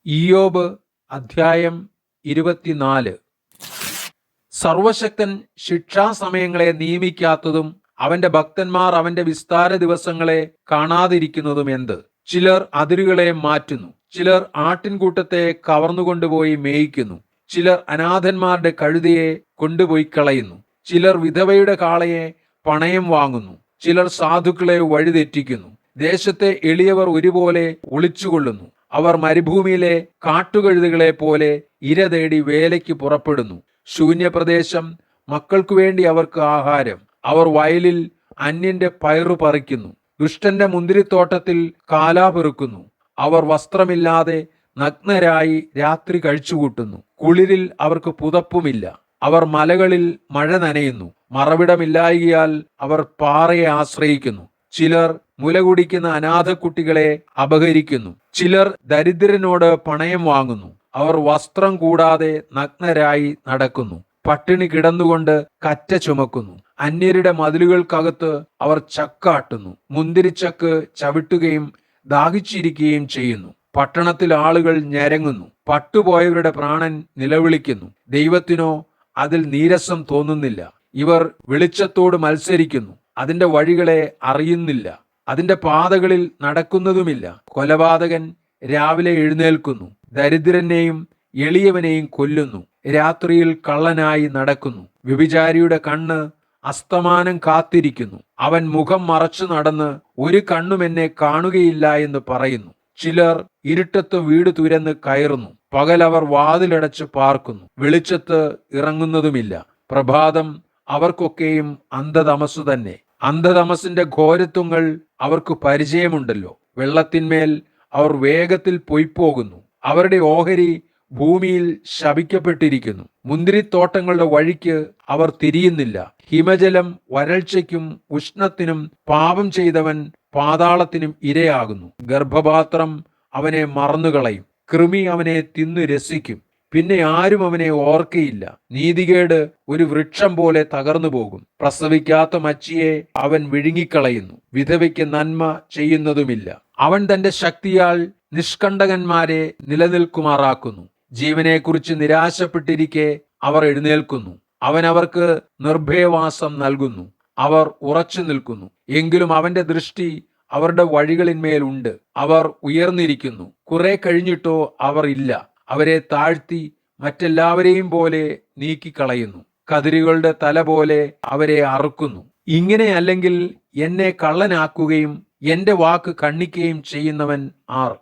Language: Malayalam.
ഇയ്യോബ് അധ്യായം 24. സർവശക്തൻ ശിക്ഷാസമയങ്ങളെ നിയമിക്കാത്തതും അവന്റെ ഭക്തന്മാർ അവന്റെ വിസ്താര ദിവസങ്ങളെ കാണാതിരിക്കുന്നതും എന്ത്? ചിലർ അതിരുകളെ മാറ്റുന്നു, ചിലർ ആട്ടിൻകൂട്ടത്തെ കവർന്നുകൊണ്ടുപോയി മേയിക്കുന്നു, ചിലർ അനാഥന്മാരുടെ കഴുതയെ കൊണ്ടുപോയി കളയുന്നു, ചിലർ വിധവയുടെ കാളയെ പണയം വാങ്ങുന്നു, ചിലർ സാധുക്കളെ വഴിതെറ്റിക്കുന്നു. ദേശത്തെ എളിയവർ ഒരുപോലെ ഒളിച്ചുകൊള്ളുന്നു. അവർ മരുഭൂമിയിലെ കാട്ടുകഴുതുകളെ പോലെ ഇര തേടി വേലയ്ക്ക് പുറപ്പെടുന്നു. ശൂന്യപ്രദേശം, മക്കൾക്കു വേണ്ടി അവർക്ക് ആഹാരം. അവർ വയലിൽ അന്യന്റെ പയറു പറിക്കുന്നു, ദുഷ്ടന്റെ മുന്തിരിത്തോട്ടത്തിൽ കാലാ പെറുക്കുന്നു. അവർ വസ്ത്രമില്ലാതെ നഗ്നരായി രാത്രി കഴിച്ചുകൂട്ടുന്നു. കുളിരിൽ അവർക്ക് പുതപ്പുമില്ല. അവർ മലകളിൽ മഴ നനയുന്നു. മറവിടമില്ലായകയാൽ അവർ പാറയെ ആശ്രയിക്കുന്നു. ചിലർ മുല കുടിക്കുന്ന അനാഥക്കുട്ടികളെ അപഹരിക്കുന്നു, ചിലർ ദരിദ്രനോട് പണയം വാങ്ങുന്നു. അവർ വസ്ത്രം കൂടാതെ നഗ്നരായി നടക്കുന്നു, പട്ടിണി കിടന്നുകൊണ്ട് കറ്റ ചുമക്കുന്നു. അന്യരുടെ മതിലുകൾക്കകത്ത് അവർ ചക്കാട്ടുന്നു, മുന്തിരിച്ചക്ക് ചവിട്ടുകയും ദാഹിച്ചിരിക്കുകയും ചെയ്യുന്നു. പട്ടണത്തിൽ ആളുകൾ ഞരങ്ങുന്നു, പട്ടുപോയവരുടെ പ്രാണൻ നിലവിളിക്കുന്നു. ദൈവത്തിനോ അതിൽ നീരസം തോന്നുന്നില്ല. ഇവർ വെളിച്ചത്തോട് മത്സരിക്കുന്നു, അതിന്റെ വഴികളെ അറിയുന്നില്ല, അതിന്റെ പാതകളിൽ നടക്കുന്നതുമില്ല. കൊലപാതകൻ രാവിലെ എഴുന്നേൽക്കുന്നു, ദരിദ്രനെയും എളിയവനെയും കൊല്ലുന്നു. രാത്രിയിൽ കള്ളനായി നടക്കുന്നു. വ്യഭിചാരിയുടെ കണ്ണ് അസ്തമാനം കാത്തിരിക്കുന്നു. അവൻ മുഖം മറച്ചു നടന്ന് ഒരു കണ്ണും എന്നെ കാണുകയില്ല എന്ന് പറയുന്നു. ചിലർ ഇരുട്ടത്ത് വീട് തുരന്ന് കയറുന്നു. പകൽ അവർ വാതിലടച്ച് പാർക്കുന്നു, വെളിച്ചത്ത് ഇറങ്ങുന്നതുമില്ല. പ്രഭാതം അവർക്കൊക്കെയും അന്ധതമസ്സു തന്നെ. അന്ധതമസിന്റെ ഘോരത്വങ്ങൾ അവർക്ക് പരിചയമുണ്ടല്ലോ. വെള്ളത്തിന്മേൽ അവർ വേഗത്തിൽ പൊയ്പോകുന്നു. അവരുടെ ഓഹരി ഭൂമിയിൽ ശപിക്കപ്പെട്ടിരിക്കുന്നു. മുന്തിരിത്തോട്ടങ്ങളുടെ വഴിക്ക് അവർ തിരിയുന്നില്ല. ഹിമജലം വരൾച്ചയ്ക്കും ഉഷ്ണത്തിനും പാപം ചെയ്തവൻ പാതാളത്തിനും ഇരയാകുന്നു. ഗർഭപാത്രം അവനെ മറന്നുകളയും, കൃമി അവനെ തിന്നു രസിക്കും. പിന്നെ ആരും അവനെ ഓർക്കയില്ല. നീതികേട് ഒരു വൃക്ഷം പോലെ തകർന്നു പോകും. പ്രസവിക്കാത്ത മച്ചിയെ അവൻ വിഴുങ്ങിക്കളയുന്നു, വിധവയ്ക്ക് നന്മ ചെയ്യുന്നതുമില്ല. അവൻ തന്റെ ശക്തിയാൽ നിഷ്കണ്ടകന്മാരെ നിലനിൽക്കുമാറാക്കുന്നു. ജീവനെക്കുറിച്ച് നിരാശപ്പെട്ടിരിക്കെ അവർ എഴുന്നേൽക്കുന്നു. അവൻ അവർക്ക് നിർഭയവാസം നൽകുന്നു. അവർ ഉറച്ചു നിൽക്കുന്നു. എങ്കിലും അവന്റെ ദൃഷ്ടി അവരുടെ വഴികളിന്മേലുണ്ട്. അവർ ഉയർന്നിരിക്കുന്നു, കുറെ കഴിഞ്ഞിട്ടോ അവർ ഇല്ല. അവരെ താഴ്ത്തി മറ്റെല്ലാവരെയും പോലെ നീക്കിക്കളയുന്നു. കതിരുകളുടെ തല പോലെ അവരെ അറുക്കുന്നു. ഇങ്ങനെയല്ലെങ്കിൽ എന്നെ കള്ളനാക്കുകയും എന്റെ വാക്ക് കണ്ണിക്കുകയും ചെയ്യുന്നവൻ ആർ?